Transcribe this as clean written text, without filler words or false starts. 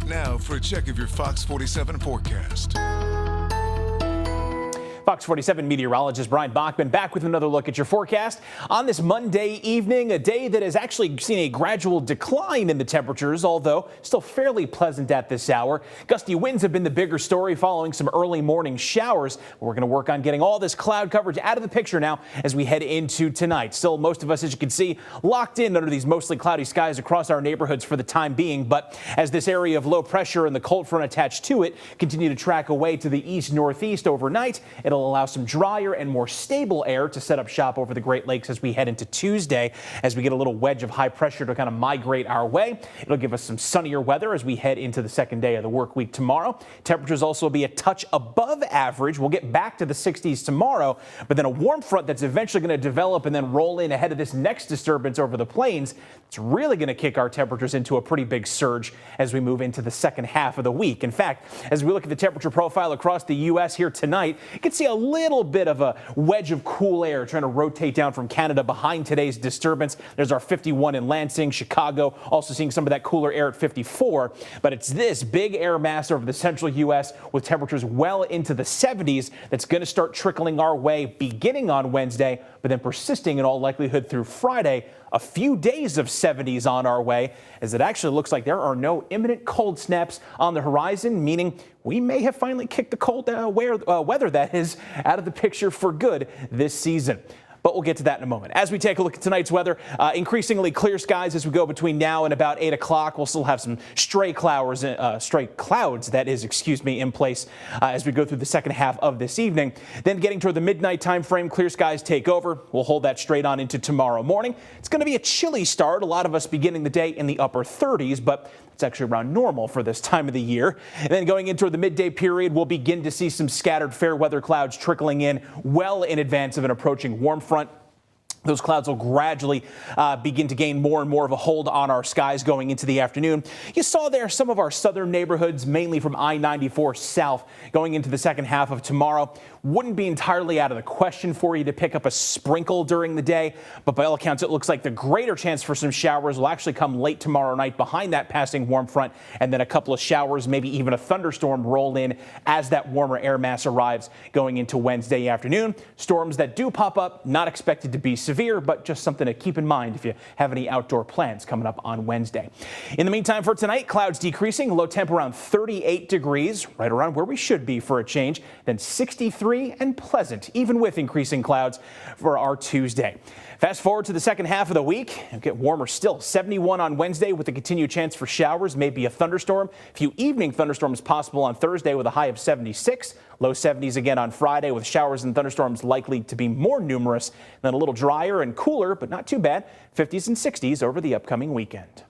Now for a check of your Fox 47 forecast. Fox 47 meteorologist Brian Bachman back with another look at your forecast on this Monday evening, a day that has actually seen a gradual decline in the temperatures, although still fairly pleasant at this hour. Gusty winds have been the bigger story following some early morning showers. We're going to work on getting all this cloud coverage out of the picture now as we head into tonight. Still, most of us, as you can see, locked in under these mostly cloudy skies across our neighborhoods for the time being. But as this area of low pressure and the cold front attached to it continue to track away to the east-northeast overnight, it'll allow some drier and more stable air to set up shop over the Great Lakes as we head into Tuesday. As we get a little wedge of high pressure to kind of migrate our way, it'll give us some sunnier weather as we head into the second day of the work week tomorrow. Temperatures also will be a touch above average. We'll get back to the 60s tomorrow, but then a warm front that's eventually going to develop and then roll in ahead of this next disturbance over the plains. It's really going to kick our temperatures into a pretty big surge as we move into the second half of the week. In fact, as we look at the temperature profile across the U.S. here tonight, you can see a little bit of a wedge of cool air trying to rotate down from Canada behind today's disturbance. There's our 51 in Lansing, Chicago, also seeing some of that cooler air at 54. But it's this big air mass over the central U.S. with temperatures well into the 70s that's going to start trickling our way beginning on Wednesday, but then persisting in all likelihood through Friday. A few days of 70s on our way, as it actually looks like there are no imminent cold snaps on the horizon, meaning we may have finally kicked the cold weather that is out of the picture for good this season. But we'll get to that in a moment. As we take a look at tonight's weather, increasingly clear skies as we go between now and about 8 o'clock. We'll still have some stray clouds, in place as we go through the second half of this evening. Then getting toward the midnight time frame, clear skies take over. We'll hold that straight on into tomorrow morning. It's going to be a chilly start. A lot of us beginning the day in the upper 30s, but it's actually around normal for this time of the year. And then going into the midday period, we'll begin to see some scattered fair weather clouds trickling in well in advance of an approaching warm front. Those clouds will gradually begin to gain more and more of a hold on our skies going into the afternoon. You saw there some of our southern neighborhoods, mainly from I-94 south, going into the second half of tomorrow. Wouldn't be entirely out of the question for you to pick up a sprinkle during the day, but by all accounts, it looks like the greater chance for some showers will actually come late tomorrow night behind that passing warm front, and then a couple of showers, maybe even a thunderstorm roll in as that warmer air mass arrives going into Wednesday afternoon. Storms that do pop up, not expected to be severe, but just something to keep in mind if you have any outdoor plans coming up on Wednesday. In the meantime, for tonight, clouds decreasing, low temp around 38 degrees, right around where we should be for a change, then 63 and pleasant, even with increasing clouds for our Tuesday. Fast forward to the second half of the week, it'll get warmer still. 71 on Wednesday with a continued chance for showers, maybe a thunderstorm. A few evening thunderstorms possible on Thursday with a high of 76. Low 70s again on Friday with showers and thunderstorms likely to be more numerous. Then a little drier and cooler, but not too bad. 50s and 60s over the upcoming weekend.